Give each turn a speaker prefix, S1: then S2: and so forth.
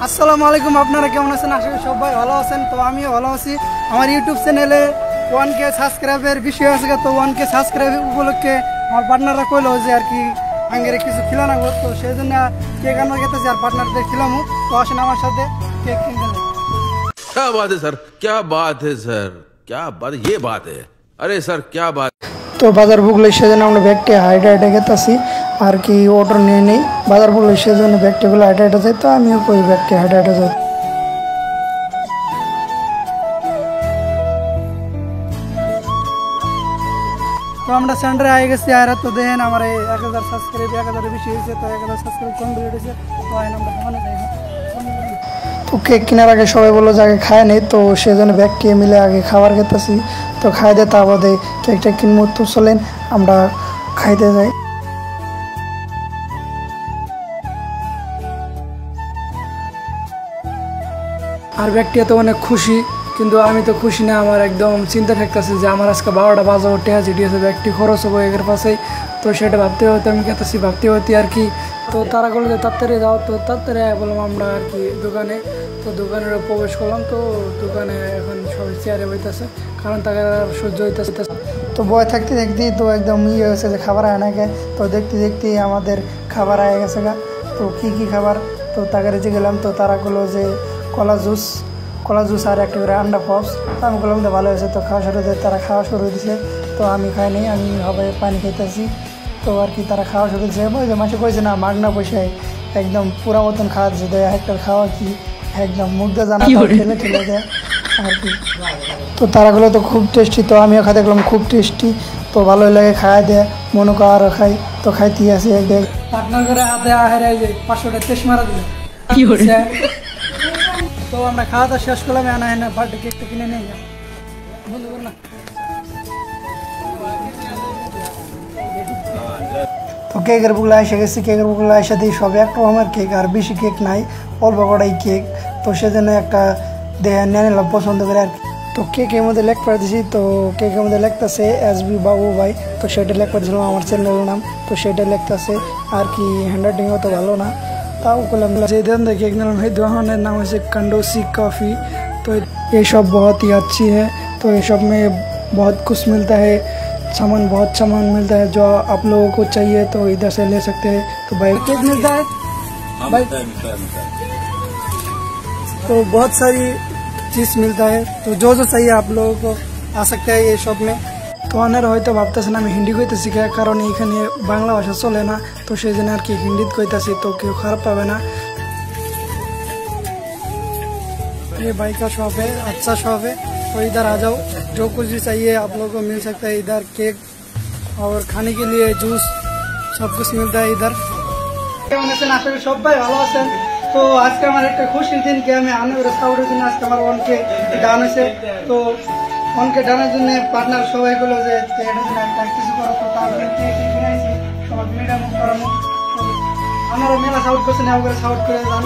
S1: আসসালামু আলাইকুম, আপনারা কেমন আছেন? আশা করি সবাই ভালো আছেন। তো আমিও ভালো আছি। আমার ইউটিউব চ্যানেলে 1K সাবস্ক্রাইবের বিষয় আছে, তো 1K সাবস্ক্রাইব উপলক্ষে আমার পার্টনাররা কইলো যে আর কি আঙ্গেরে কিছু খিলানো, তো সেই জন্য কেক আনবার গেতেছি আর পার্টনারদের খিলামু। তো আসেন আমার সাথে কেক কিনতে।
S2: क्या बात है सर, क्या बात है सर, क्या बात, ये बात है। अरे सर क्या बात।
S1: তো বাজার বুকলে সেজন্য আমরা ব্যাগটি হাইটে হাইটে গেতেছি আর কি, অটো নিয়ে নেই বাজার বুকলে সেজন্য ব্যাগটিগুলো হাইটে হাইটে যাই। তো আমিও কই ব্যাগটি হাইটে হাইটে যাই। তো আমরা সেন্টারে আগে গেছি আর তো দেখেন আমার এই 1000 সাবস্ক্রাইব 1000 বেশি হয়েছে। তো 1000 সাবস্ক্রাইব কমপ্লিট হয়েছে। তো আইন আমরা ওখানে যাই। তো কেক কেনার আগে সবাই বললো যে আগে খায় নেই, তো সেজন্য ব্যাগ কে মিলে আগে খাবার খেতেছি। তো খাই দিয়ে তা বাদে কেকটা কিনবো। তো চলেন আমরা খাইতে যাই। আর ব্যক্তিটা তো অনেক খুশি, কিন্তু আমি তো খুশি না। আমার একদম চিন্তা থাকতেছে যে আমার আজকে 12টা বাজার টেহা যেটি আছে ব্যক্তি খরচ হবো এগের পাশেই। তো সেটা ভাবতে হতে আমি কেতেছি ভাবতে হতে আর কি। তো তারা বললো যে তাড়াতাড়ি যাও, তো তাড়াতাড়ি বললাম আমরা আর কি দোকানে। তো দোকানের প্রবেশ করলাম। তো দোকানে এখন সবাই চেয়ারে বইতেছে, কারণ তাকে সহ্য হইতেছে। তো বয় থাকতে দেখতে তো একদম ইয়ে হয়েছে যে খাবার আয় না খায়। তো দেখতে দেখতে আমাদের খাবার আয় গেছে গা। তো কী খাবার, তো তাকে রেখে গেলাম। তো তারা বললো যে কলা জুস আর একটা করে আন্ডা পপস। তো আমি বললাম তো ভালো হয়েছে। তো খাওয়া শুরু দিয়ে তারা খাওয়া শুরু দিয়েছে। তো আমি খাইনি, আমি হবে পানি খাইতেছি। তো আর কি তারা খাওয়া শুরু দিয়েছে। ওই যে মাসে কইছে না মাগনা পয়সায় একদম পুরা মতন খাওয়া দিচ্ছে। দেয় একটা খাওয়া কি একদম মুগ্ধ জানা ঠেলে ঠেলে দেয় আর কি। তো তারাগুলো তো খুব টেস্টি। তো আমিও খাইতে গেলাম খুব টেস্টি। তো ভালোই লাগে খাওয়া দেয়, মনে কর আরও খাই। তো খাইতে আসি একদম পার্টনার করে হাতে আহের 500 টাকা তেস মারা দিল। তো আমরা খাওয়া দাওয়া শেষ করলাম। আনা হয় না বার্থডে কেকটা কিনে নিয়ে যাই বন্ধু কর না। তো কেকের বুকলা এসে গেছি। কেকের বুকলা এসে দিই সব এক রকমের কেক, আর বেশি কেক নাই, অল্প কটাই কেক। তো সেজন্য একটা দেয়া নিয়ে নিলাম পছন্দ করে আর কি। তো কেকের মধ্যে লেখ পড়ে দিয়েছি। তো কেকের মধ্যে লেখতেছে SB বাবু ভাই। তো সেটা লেখ পড়েছিলাম আমার চ্যানেলের নাম। তো সেটা লেখতেছে আর কি, হ্যান্ডরাইটিং অত ভালো না। তাও করলাম যে दिन देखिए एक है दुकान नाम है कंडोसी कॉफ़ी। तो ये शॉप बहुत ही अच्छी है। तो ये शॉप में बहुत कुछ मिलता है, बहुत सामान मिलता है जो आप लोगों को चाहिए। तो इधर से ले सकते हैं। तो भाई केक मिलता है भाई, तो बहुत सारी चीज़ मिलता है। तो जो चाहिए आप लोगों को आ सकते हैं ये शॉप में। তো অনেক হয়তো ভাবতেছেন আমি হিন্দি কইতেছি, কারণ এখানে বাংলা ভাষা চলে না। তো সেই জন্য আর কি হিন্দিতে কইতেছি, তো কেউ খারাপ পাবে না। ये भाई का शॉप है, अच्छा शॉप है। तो इधर आ जाओ, जो कुछ भी चाहिए आप लोगों को मिल सकता है इधर। केक और खाने के लिए जूस सब कुछ मिलता है इधर। কেমন আছেন? আশা করি সবাই ভালো আছেন। তো আজকে আমার একটা খুশির দিন, কি আমি আনন্দ সাউডের জন্য আজকে আমার 1K ডান হয়েছে। তো 1K ডানের জন্য পার্টনার সবাই গুলো যে একটা কিছু করো। তো তার জন্য সবাই মিডিয়া মুখ করানো। আমারও মেলা সাউট করছে না, ওগুলো সাউট করে যান।